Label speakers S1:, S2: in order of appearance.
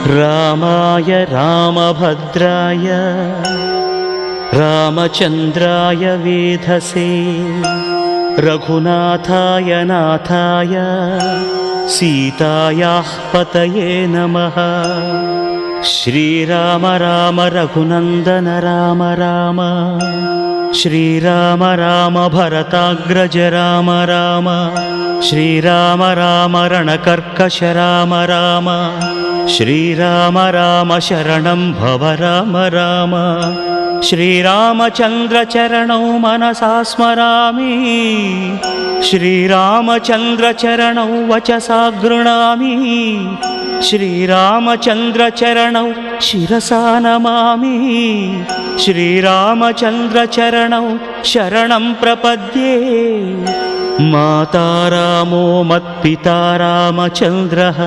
S1: रामाय रामभद्राय रामचन्द्राय वेधसे रघुनाथाय नाथाय सीतायाः पतये नमः। श्रीराम राम रघुनन्दन राम राम श्रीराम राम भरताग्रज राम राम श्रीराम राम रणकर्कश राम राम श्रीराम राम शरणं भव राम राम। श्रीरामचन्द्र चरणौ मनसा स्मरामि श्रीरामचन्द्र चरणौ वचसा गृह्णामि श्रीरामचन्द्र चरणौ शिरसा नमामि श्रीरामचन्द्र चरणौ शरणं प्रपद्ये। माता रामो मत्पिता रामचन्द्रः